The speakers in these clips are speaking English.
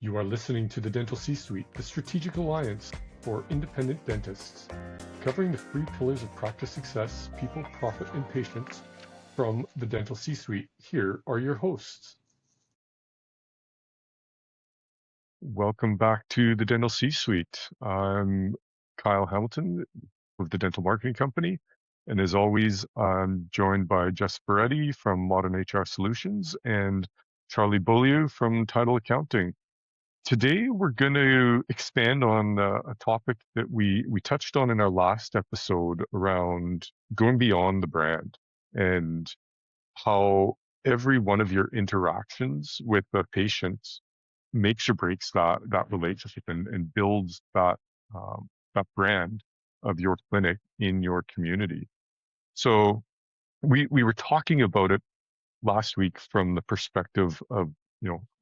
You are listening to the Dental C-Suite, the strategic alliance for independent dentists, covering the 3 pillars of practice success, people, profit, and patience from the Dental C-Suite. Here are your hosts. Welcome back to the Dental C-Suite. I'm Kyle Hamilton with the Dental Marketing Company. And as always, I'm joined by Jess Beretti from Modern HR Solutions and Charlie Beaulieu from Title Accounting. Today, we're going to expand on a topic that we touched on in our last episode around going beyond the brand and how every one of your interactions with the patient makes or breaks that relationship and builds that brand of your clinic in your community. So we were talking about it last week from the perspective of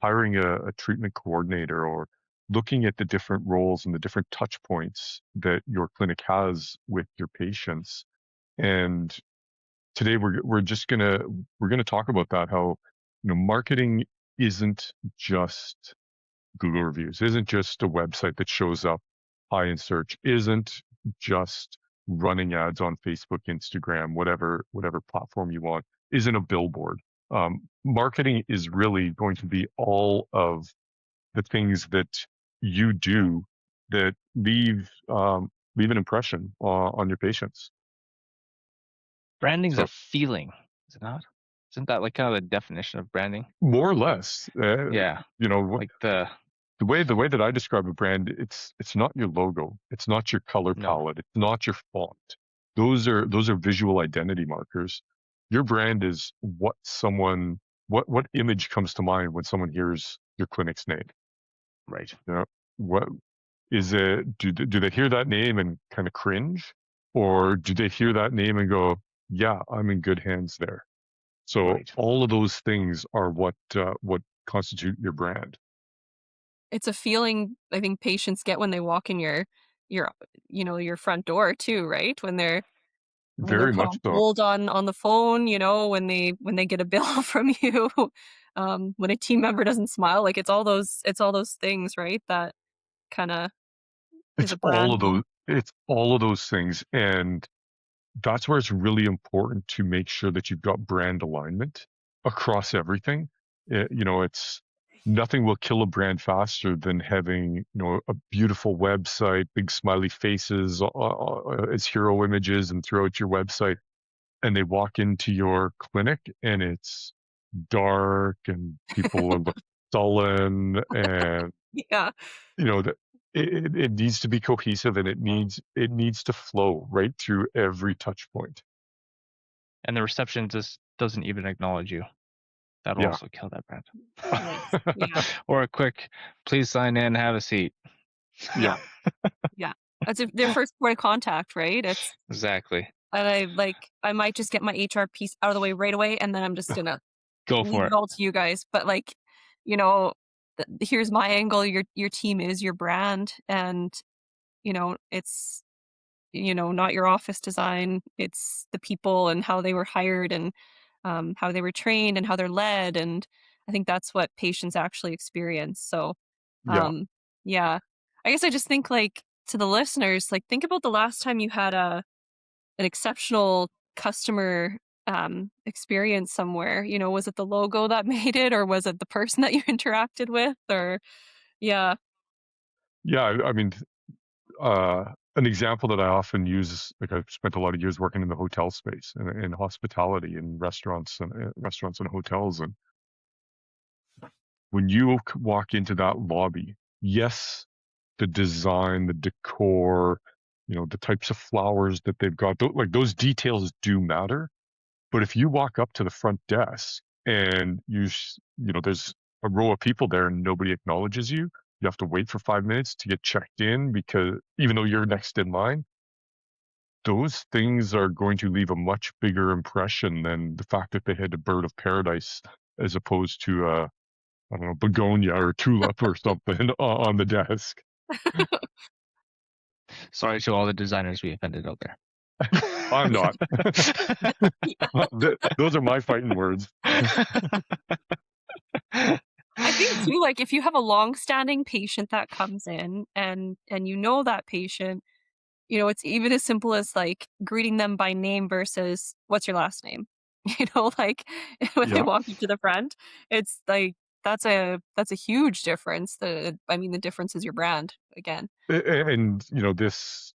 hiring a treatment coordinator or looking at the different roles and the different touch points that your clinic has with your patients. And today we're gonna talk about that, how marketing isn't just Google reviews, isn't just a website that shows up high in search, isn't just running ads on Facebook, Instagram, whatever platform you want, isn't a billboard. Marketing is really going to be all of the things that you do that leave an impression on your patients. Branding's a feeling, is it not? Isn't that like kind of the definition of branding? More or less. Yeah. Like the way that I describe a brand, it's not your logo, it's not your color palette, it's not your font. Those are visual identity markers. Your brand is what image comes to mind when someone hears your clinic's name. Right. What is it? Do they hear that name and kind of cringe, or do they hear that name and go, "Yeah, I'm in good hands there"? So all of those things are what constitute your brand. It's a feeling I think patients get when they walk in your front door too, right? When they're Very put much on so. hold on the phone, when they get a bill from you, when a team member doesn't smile, like it's all those things, right? That kind of is a brand. It's all of those things, and that's where it's really important to make sure that you've got brand alignment across everything. It's nothing will kill a brand faster than having a beautiful website, big smiley faces as hero images and throughout your website, and they walk into your clinic and it's dark and people are sullen and Yeah. that it needs to be cohesive and it needs to flow right through every touch point. And the reception just doesn't even acknowledge you. That'll also kill that brand. Yeah. Or a quick, please sign in, have a seat. Yeah. Yeah. That's their first point of contact, right? It's exactly. And I might just get my HR piece out of the way right away, and then I'm just gonna go leave for it all to you guys. But here's my angle. Your team is your brand, and it's not your office design. It's the people and how they were hired and how they were trained and how they're led. And I think that's what patients actually experience. So, yeah. I guess I just think to the listeners, think about the last time you had an exceptional customer experience somewhere. Was it the logo that made it, or was it the person that you interacted with? Or I mean, an example that I often use, I've spent a lot of years working in the hotel space and in hospitality and restaurants and hotels, and when you walk into that lobby, yes, the design, the decor, the types of flowers that they've got, those details do matter. But if you walk up to the front desk and there's a row of people there and nobody acknowledges you, you have to wait for 5 minutes to get checked in because even though you're next in line, those things are going to leave a much bigger impression than the fact that they had a bird of paradise as opposed to I don't know, begonia or tulip or something on the desk. Sorry to all the designers we offended out there. I'm not. Those are my fighting words. I think too, like, if you have a long-standing patient that comes in and you know that patient, it's even as simple as, like, greeting them by name versus, "What's your last name?" Like, when they Yeah. walk up to the front, it's like, that's a huge difference. The difference is your brand, again. And this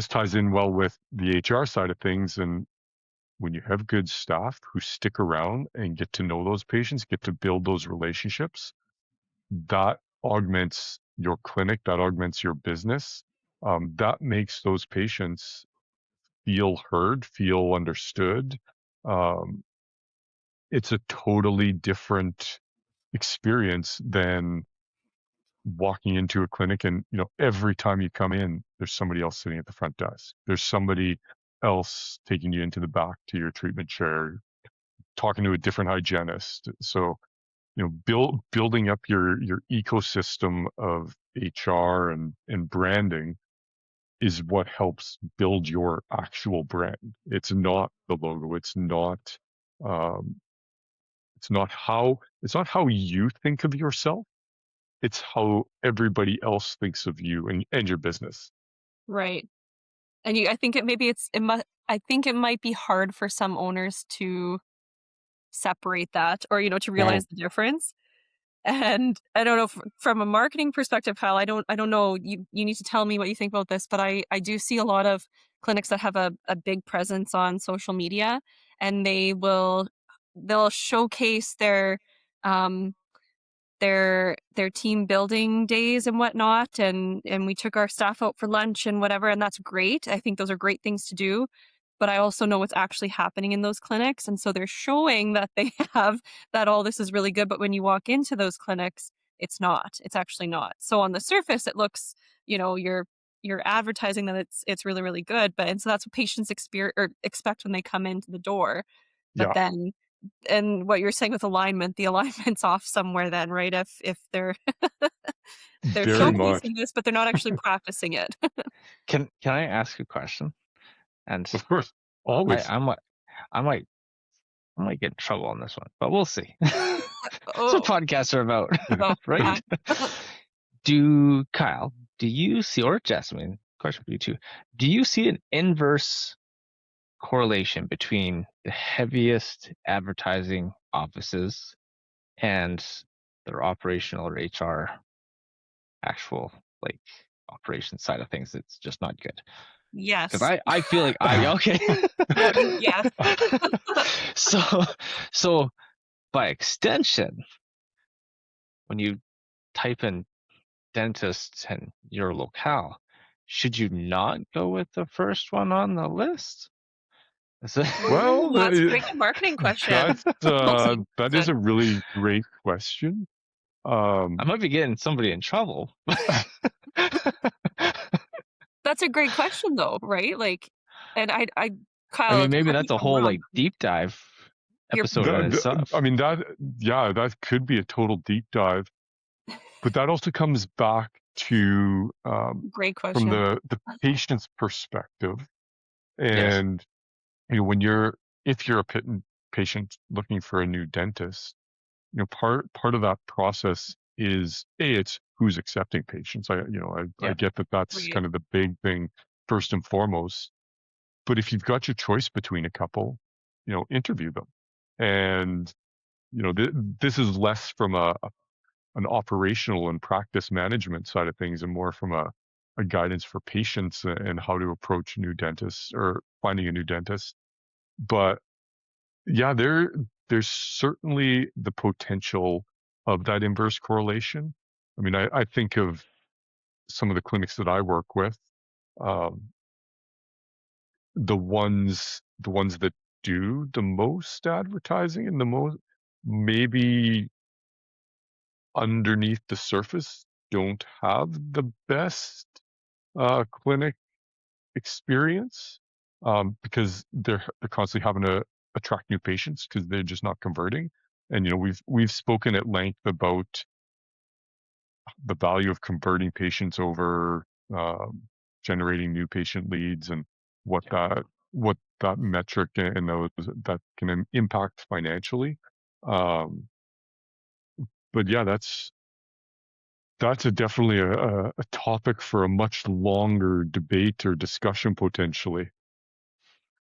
ties in well with the HR side of things. And when you have good staff who stick around and get to know those patients, get to build those relationships, that augments your clinic, that augments your business. That makes those patients feel heard, feel understood. Um, it's a totally different experience than walking into a clinic and every time you come in there's somebody else sitting at the front desk, there's somebody else taking you into the back to your treatment chair, talking to a different hygienist. So building up your ecosystem of HR and branding is what helps build your actual brand. It's not the logo, um it's not how you think of yourself, it's how everybody else thinks of you and your business. Right. And I think I think it might be hard for some owners to separate that or, to Mhm. realize the difference. And I don't know from a marketing perspective, Kyle, I don't know, you need to tell me what you think about this, but I do see a lot of clinics that have a big presence on social media, and they'll showcase um their team building days and whatnot, and we took our staff out for lunch and whatever, and that's great. I think those are great things to do, but I also know what's actually happening in those clinics, and so they're showing that they have that all this is really good, but when you walk into those clinics, it's not. It's actually not. So on the surface, it looks, you're advertising that it's really, really good, but and so that's what patients expect when they come into the door. But Yeah, then and what you're saying with alignment, the alignment's off somewhere then, right? If they're very Can much. showcasing this, but they're not actually practicing it. can I ask a question? And Of course, I always. I might I might I might get in trouble on this one, but we'll see. That's what Oh, podcasts are about, oh, right? Do you see, or Jasmine, question for you too, do you see an inverse correlation between the heaviest advertising offices and their operational or HR actual like operation side of things? It's just not good. Because yes. I feel like I okay. Yes. so so by extension, when you type in dentists and your locale, should you not go with the first one on the list? Is it Ooh, Well, that's a good marketing question. Also a good that is question. a really great question. I Um, might be getting somebody in trouble. That's a great question though, right? Like, and I I Kyle, mean, maybe correct me that's if a I'm whole wrong. like deep dive You're episode in I itself. mean yeah, that could be a total deep dive, but that also comes back to great from question. the patient's perspective. Yes. And when if you're a patient looking for a new dentist, part of that process is it's who's accepting patients. I Yeah. get that that's Right. kind of the big thing first and foremost. But if you've got your choice between a couple, interview them. And this is less from an operational and practice management side of things, and more from a guidance for patients and how to approach new dentists or finding a new dentist. But yeah, there's certainly the potential of that inverse correlation. I mean, I think of some of the clinics that I work with, um, the ones that do the most advertising and the most maybe underneath the surface don't have the best clinic experience, because they're constantly having to attract new patients because they're just not converting. And we've spoken at length about the value of converting patients over generating new patient leads, and what Yeah. that metric and those that can impact financially. Um, but yeah, that's definitely a topic for a much longer debate or discussion potentially.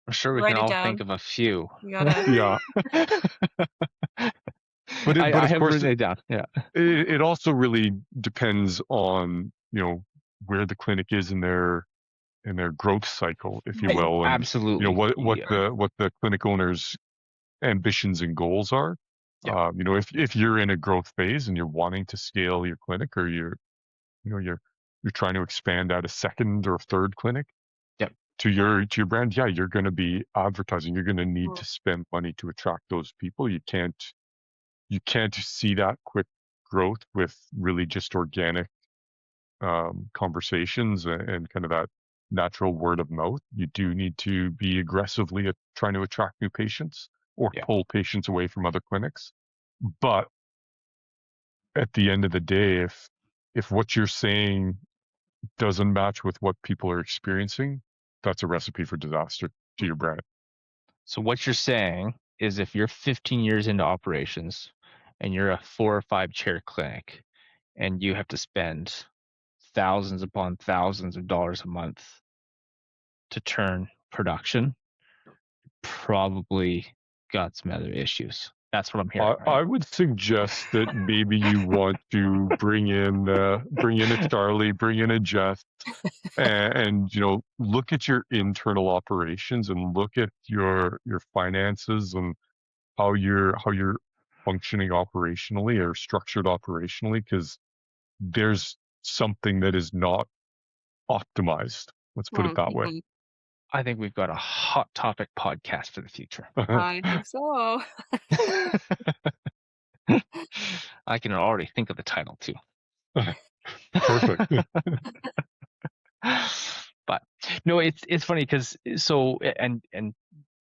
I'm sure we can Write it all think down. of a few. You gotta Yeah, but I of have course written it down. Yeah. it also really depends on, where the clinic is in their growth cycle, if you right. will, and Absolutely. Yeah. what the clinic owner's ambitions and goals are. Yeah. If you're in a growth phase and you're wanting to scale your clinic, or you're trying to expand out a second or a third clinic Yep. to your brand, yeah, you're going to be advertising. You're going to need to spend money to attract those people. You can't see that quick growth with really just organic conversations and kind of that natural word of mouth. You do need to be aggressively trying to attract new patients or Yeah. pull patients away from other clinics. But at the end of the day, if what you're saying doesn't match with what people are experiencing, that's a recipe for disaster to your brand. So what you're saying is if you're 15 years into operations and you're a 4 or 5 chair clinic and you have to spend thousands upon thousands of dollars a month to turn production, probably got some other issues. That's what I'm hearing, right? I would suggest that maybe you want to bring in a Charlie, bring in a Jess, and look at your internal operations and look at your finances and how you're functioning operationally or structured operationally, because there's something that is not optimized. Let's put it that way. Mhm. I think we've got a hot topic podcast for the future. I think so. I can already think of the title too. Perfect. But no, it's funny because and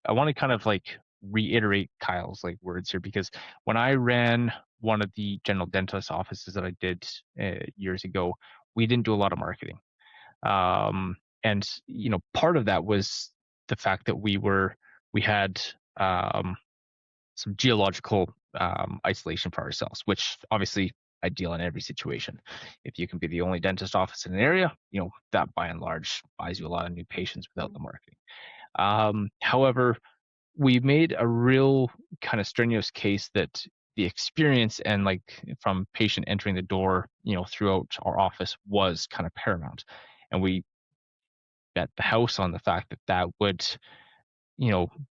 I want to kind of like reiterate Kyle's like words here, because when I ran one of the general dentist offices that I did years ago, we didn't do a lot of marketing. And part of that was the fact that we had um, some geological isolation for ourselves, which obviously ideal in every situation. If you can be the only dentist office in an area, that by and large buys you a lot of new patients without the marketing. However, we made a real kind of strenuous case that the experience and like from patient entering the door, throughout our office was kind of paramount. And we bet the house on the fact that that would,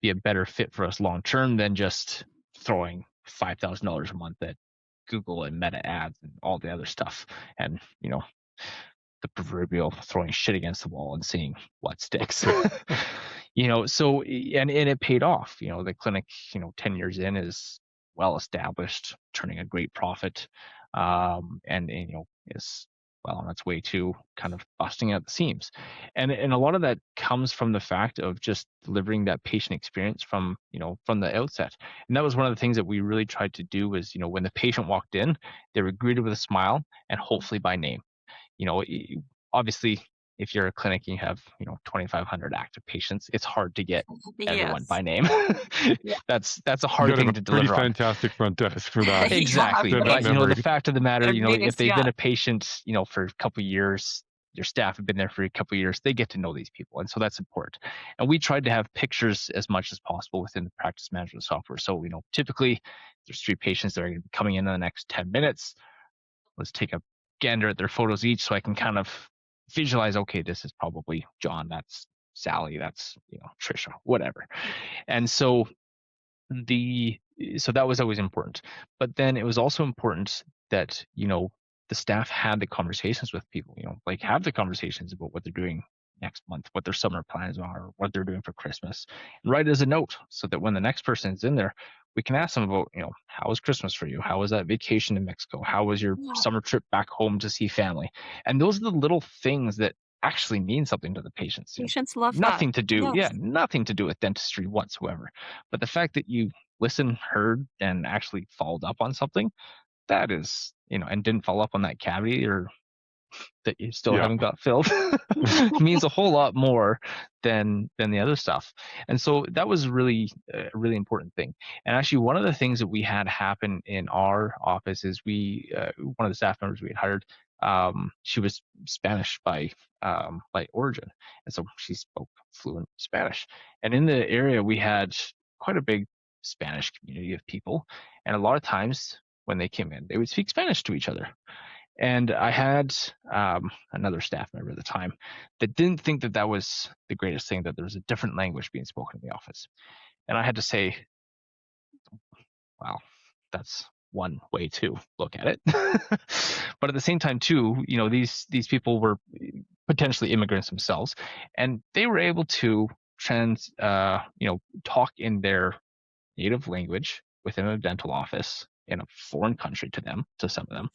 be a better fit for us long term than just throwing $5,000 a month at Google and Meta ads and all the other stuff. And, the proverbial throwing shit against the wall and seeing what sticks. So and it paid off. The clinic, 10 years in is well established, turning a great profit, and is well on its way to kind of busting at the seams. And a lot of that comes from the fact of just delivering that patient experience from the outset. And that was one of the things that we really tried to do was, when the patient walked in, they were greeted with a smile and hopefully by name. you know, Obviously, if you're a clinic and you have, 2,500 active patients, it's hard to get everyone Yes. by name. Yeah. that's a You hard got to have thing a to pretty deliver on. fantastic front desk for that Yeah, Exactly. that But, right. the memory. fact of the matter, Their if greatest they've been yeah. a patient, for a couple of years, your staff have been there for a couple of years, they get to know these people. And so that's important. And we tried to have pictures as much as possible within the practice management software. So, typically there's 3 patients that are going to be coming in the next 10 minutes. Let's take a gander at their photos each so I can kind of visualize, okay, this is probably John, that's Sally, that's, Trisha, whatever. And so that was always important. But then it was also important that, the staff had the conversations with people, like have the conversations about what they're doing next month, what their summer plans are, what they're doing for Christmas, and write it as a note so that when the next person is in there, we can ask them about, how was Christmas for you? How was that vacation in Mexico? How was your Yeah. summer trip back home to see family? And those are the little things that actually mean something to the patients. Patients love that. Nothing to do, yeah, Yes. nothing to do with dentistry whatsoever. But the fact that you listened, heard, and actually followed up on something, that is, and didn't follow up on that cavity or that you still Yeah. haven't got filled means a whole lot more than the other stuff. And so that was really a really important thing. And actually, one of the things that we had happen in our office is one of the staff members we had hired, she was Spanish by origin, and so she spoke fluent Spanish. And in the area, we had quite a big Spanish community of people, and a lot of times when they came in, they would speak Spanish to each other. And I had another staff member at the time that didn't think that that was the greatest thing, that there was a different language being spoken in the office. And I had to say, wow, that's one way to look at it. But at the same time, too, these people were potentially immigrants themselves, and they were able to talk in their native language within a dental office in a foreign country to some of them,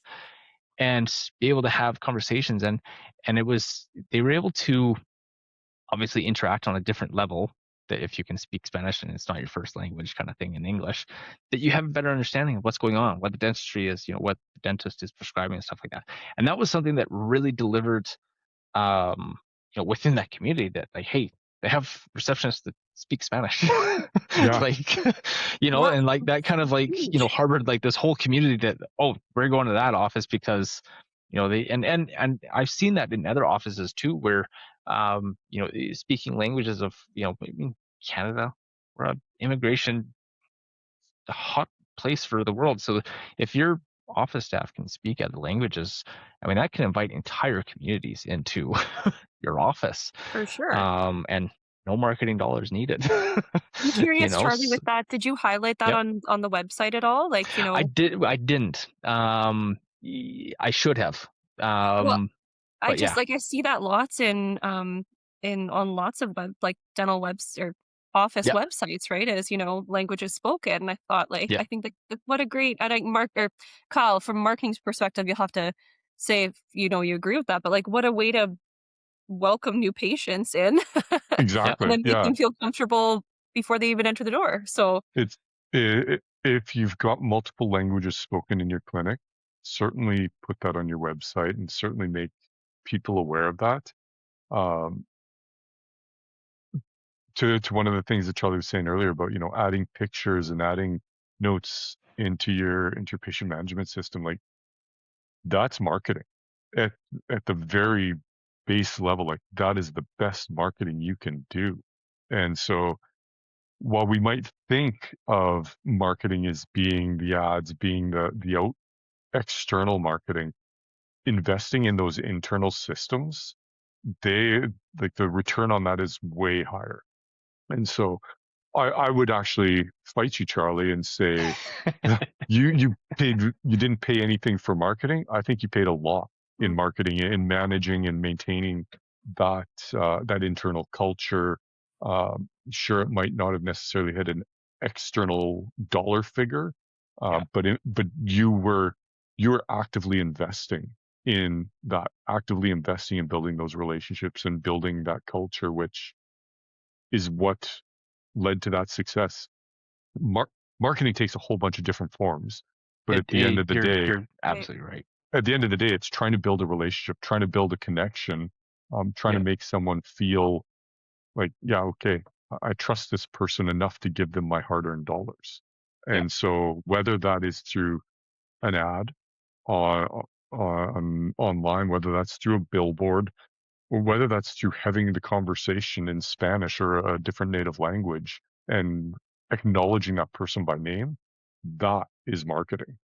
and be able to have conversations. And they were able to obviously interact on a different level, that if you can speak Spanish and it's not your first language kind of thing in English, that you have a better understanding of what's going on, what the dentistry is, what the dentist is prescribing and stuff like that. And that was something that really delivered, um, within that community, that like, hey, they have receptionists that speak Spanish, Yeah. like, Yeah, and like that kind of like, huge. harbored like this whole community that, oh, we're going to that office because, they, and I've seen that in other offices too, where, speaking languages of, in Canada, we're an immigration hot place for the world. So if your office staff can speak other languages, I mean, that can invite entire communities into your office, For sure. and no marketing dollars needed. I'm curious, Charlie, So, with that, did you highlight that yep. on the website at all? Like, I didn't. I should have. well, Um, I but just yeah, like I see that lots in on lots of like dental webs or office yeah, websites, right? As languages spoken. And I thought like yeah. I think that what a great I think Mark or Kyle, from marketing's perspective, you'll have to say if you agree with that, but like what a way to welcome new patients in Yeah. and Exactly. then make Yeah. them feel comfortable before they even enter the door. So It's if you've got multiple languages spoken in your clinic, certainly put that on your website and certainly make people aware of that. Um, to one of the things that Charlie was saying earlier about, adding pictures and adding notes into your patient management system, like that's marketing at at the very base level. Like that is the best marketing you can do. And so while we might think of marketing as being the ads, being the external marketing, investing in those internal systems, they like the return on that is way higher. And so I would actually fight you, Charlie, and say you didn't pay anything for marketing. I think you paid a lot in mm, marketing and managing and maintaining that internal culture. Sure, it might not have necessarily had an external dollar figure, Yeah. but you were actively investing in that, actively investing in building those relationships and building that culture, which is what led to that success. Mar- Marketing takes a whole bunch of different forms, but It, at the end of the day, you're right. absolutely right. it's trying to build a relationship, trying to build a connection, trying to Yeah. make someone feel like, yeah, okay, I trust this person enough to give them my hard-earned dollars. Yeah. And so whether that is through an ad online, whether that's through a billboard, or whether that's through having the conversation in Spanish or a different native language and acknowledging that person by name, that is marketing.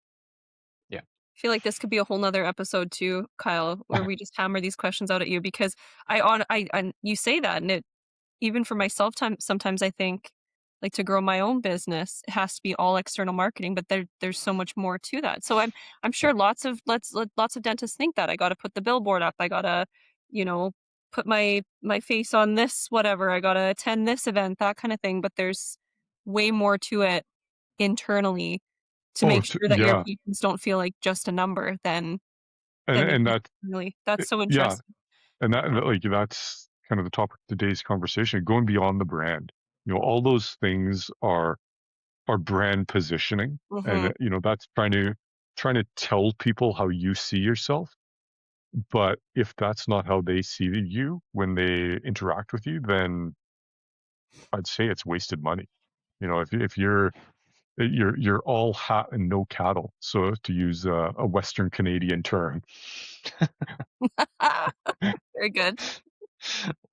Yeah. I feel like this could be a whole nother episode too, Kyle, where we just hammer these questions out at you because I you say that and it even for myself sometimes I think like to grow my own business, it has to be all external marketing, but there's so much more to that. So I'm Yeah. sure lots of dentists think that I got to put the billboard up. I got to, you know, put my face on this whatever. I got to attend this event, that kind of thing, but there's way more to it internally to Oh, make sure that your yeah, patients don't feel like just a number and than it and is that really. That's so yeah, interesting. like that's kind of the topic of today's conversation, going beyond the brand. All those things are brand positioning, and Mhm. that's trying to tell people how you see yourself. But if that's not how they see you when they interact with you, then I'd say it's wasted money. You know, if you're all hat and no cattle, so to use a Western Canadian term. Very good.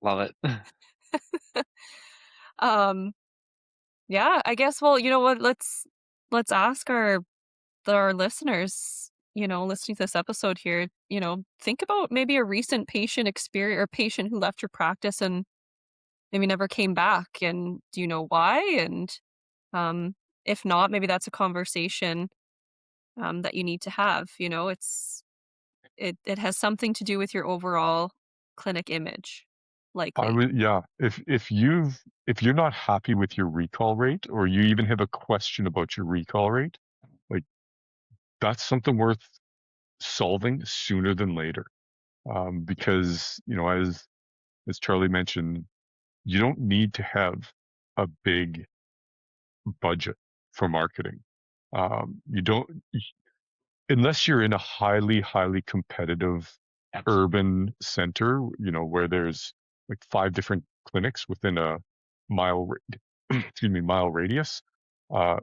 Love it. Um, yeah, I guess, well, you know what, let's ask our listeners, listening to this episode here, think about maybe a recent patient experience or patient who left your practice and maybe never came back, and do you know why? And um, if not, maybe that's a conversation that you need to have. It has something to do with your overall clinic image, I likely. would, yeah. If you're not happy with your recall rate, or you even have a question about your recall rate, like that's something worth solving sooner than later. Because as Charlie mentioned, you don't need to have a big budget for marketing. You don't unless you're in a highly competitive Absolutely. urban center, where there's like five different clinics within a mile radius. Uh,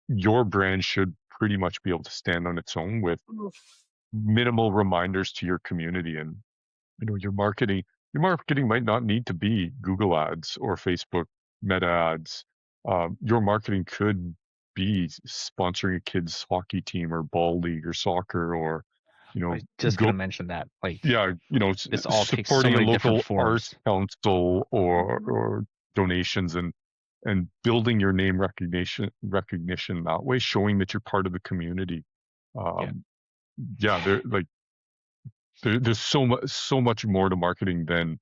your brand should pretty much be able to stand on its own with Oof. minimal reminders to your community. And your marketing might not need to be Google ads or Facebook meta ads. Your marketing could be sponsoring a kids hockey team or ball league or soccer, or you I know was just go gonna mention that. Like yeah, this all takes so supporting a many different local arts forms. council, or Mhm. donations, and building your name recognition that way, showing that you're part of the community. Yeah. um yeah, there's so much more to marketing than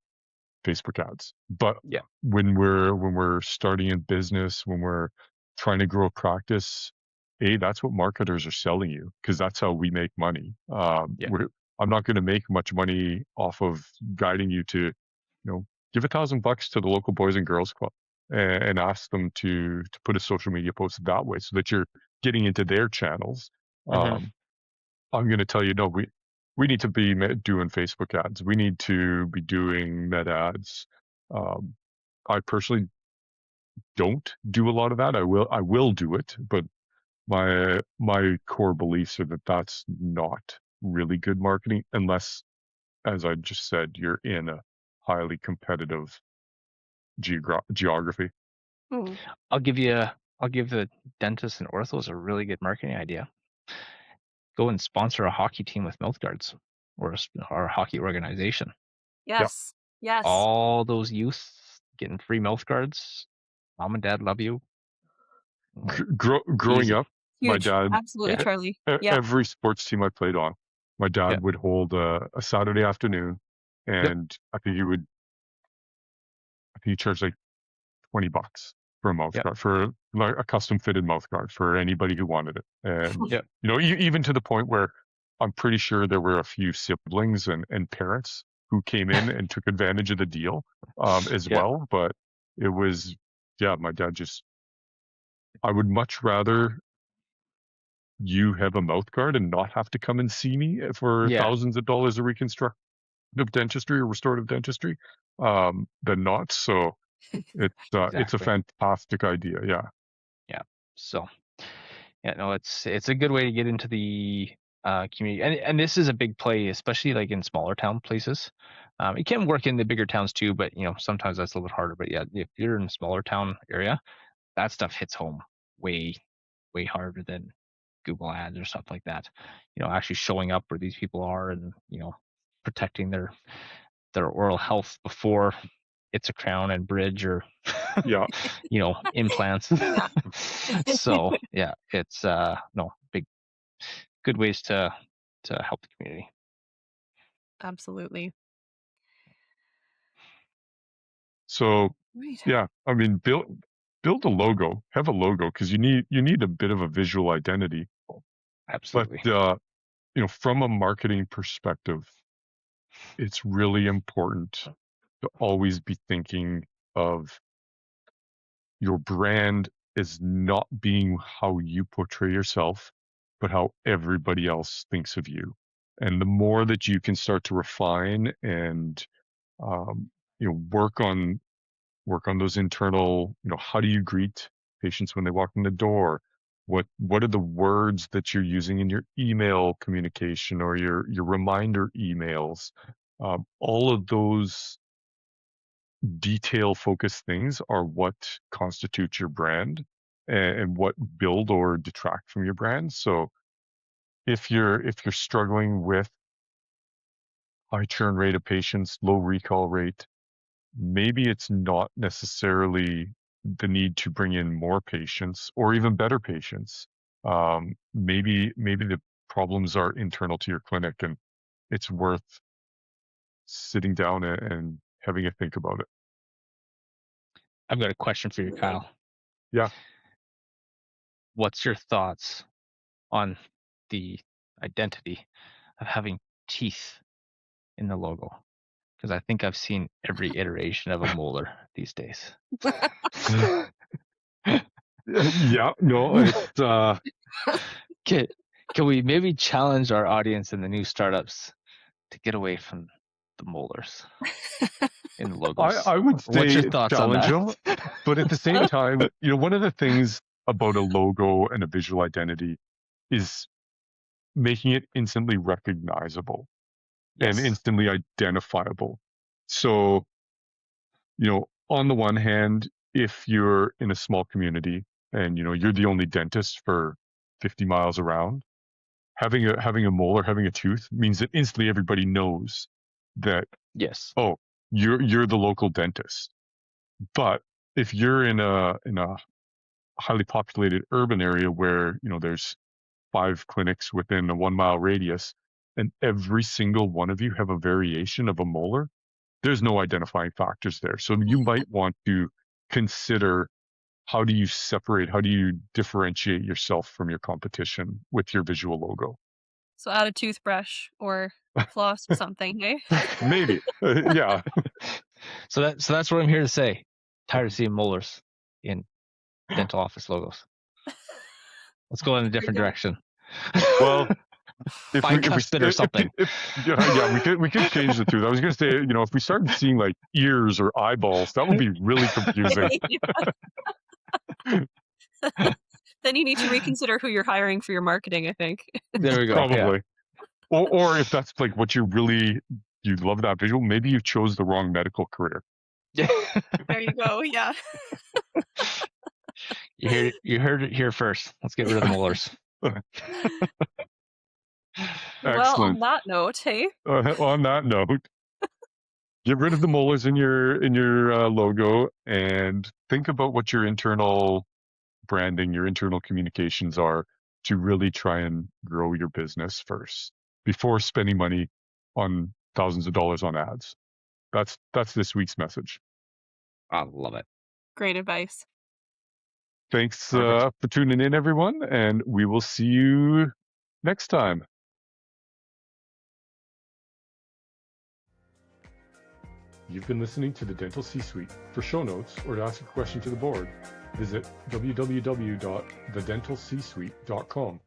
Facebook ads. But Yeah. when we're starting in business, when we're trying to grow a practice, that's what marketers are selling you, because that's how we make money. Yeah. I'm not going to make much money off of guiding you to, give $1,000 to the local Boys and Girls Club, and ask them to put a social media post that way, so that you're getting into their channels. Hmm. Um, I'm going to tell you, no, we need to be doing Facebook ads. We need to be doing meta ads. Um, I personally don't do a lot of that. I will do it, but my core beliefs are that that's not really good marketing, unless, as I just said, you're in a highly competitive geography. Hmm. I'll give you. I'll give the dentists and orthos a really good marketing idea. Go and sponsor a hockey team with mouth guards, or a hockey organization. Yeah, Yes. Yes. All those youth getting free mouth guards. Mom and dad love you. Like growing easy. up, my Huge. dad, Absolutely, Yeah. Charlie. Yeah. every sports team I played on, my Yeah. dad would hold a Saturday afternoon, Yep. and I think he charged like $20 for a mouth Yep. guard, for like a custom fitted mouth guard for anybody who wanted it. And Yep. even to the point where I'm pretty sure there were a few siblings and parents who came in and took advantage of the deal, as Yeah. well. But it was, yeah, my dad just, I would much rather you have a mouth guard and not have to come and see me for Yeah. thousands of dollars of reconstructive dentistry or restorative dentistry, than not. So it's a Exactly. fantastic idea. Yeah. Yeah. So yeah, no, it's a good way to get into the community, and this is a big play, especially like in smaller town places. It can work in the bigger towns too, but sometimes that's a little bit harder. But yeah, if you're in a smaller town area, that stuff hits home way way harder than Google ads or stuff like that. Actually showing up where these people are, and protecting their oral health before it's a crown and bridge, or Yeah. implants. Yeah. So yeah, it's no big good ways to help the community. Absolutely. So Right. yeah, I mean, build a logo, have a logo, because you need a bit of a visual identity. But Absolutely. from a marketing perspective, it's really important to always be thinking of your brand is not being how you portray yourself, but how everybody else thinks of you. And the more that you can start to refine and work on those internal, how do you greet patients when they walk in the door? What are the words that you're using in your email communication or your reminder emails? All of those detail focused things are what constitutes your brand and what build or detract from your brand. So if you're struggling with high churn rate of patients, low recall rate, maybe it's not necessarily the need to bring in more patients or even better patients. Maybe the problems are internal to your clinic, and it's worth sitting down and having a think about it. I've got a question for you, Kyle. Yeah. What's your thoughts on the identity of having teeth in the logo? Because I think I've seen every iteration of a molar these days. Yeah. No, it's Can we maybe challenge our audience and the new startups to get away from the molars in the logos? I would What's your say thoughts on challenge them, that? but at the same time, one of the things about a logo and a visual identity is making it instantly recognizable and Yes. instantly identifiable. So, on the one hand, if you're in a small community and you're the only dentist for 50 miles around, having a molar, having a tooth means that instantly everybody knows that, Yes. oh, you're the local dentist. But if you're in a highly populated urban area where there's 5 clinics within a 1 mile radius, and every single one of you have a variation of a molar, there's no identifying factors there. So you might want to consider, how do you differentiate yourself from your competition with your visual logo? So add a toothbrush or floss or something, hey? Maybe. Yeah. So that's what I'm here to say. Tired of seeing molars in dental office logos. Let's go in a Very different good. direction. Well, if we if we Bicuspid or something. if yeah, we could change the tooth. I was gonna say, if we started seeing like ears or eyeballs, that would be really confusing. Then you need to reconsider who you're hiring for your marketing, I think. There we go. Yeah. Probably. Or if that's like what you love that visual, maybe you chose the wrong medical career. There you go, yeah. You heard it here first. Let's get rid of the molars. Well, on Excellent. that note, hey? On that note, get rid of the molars in your logo and think about what your internal branding, your internal communications are to really try and grow your business first before spending money on thousands of dollars on ads. That's this week's message. I love it. Great advice. Thanks Perfect. for tuning in, everyone, and we will see you next time. You've been listening to the Dental C-Suite. For show notes or to ask a question to the board, visit www.thedentalcsuite.com.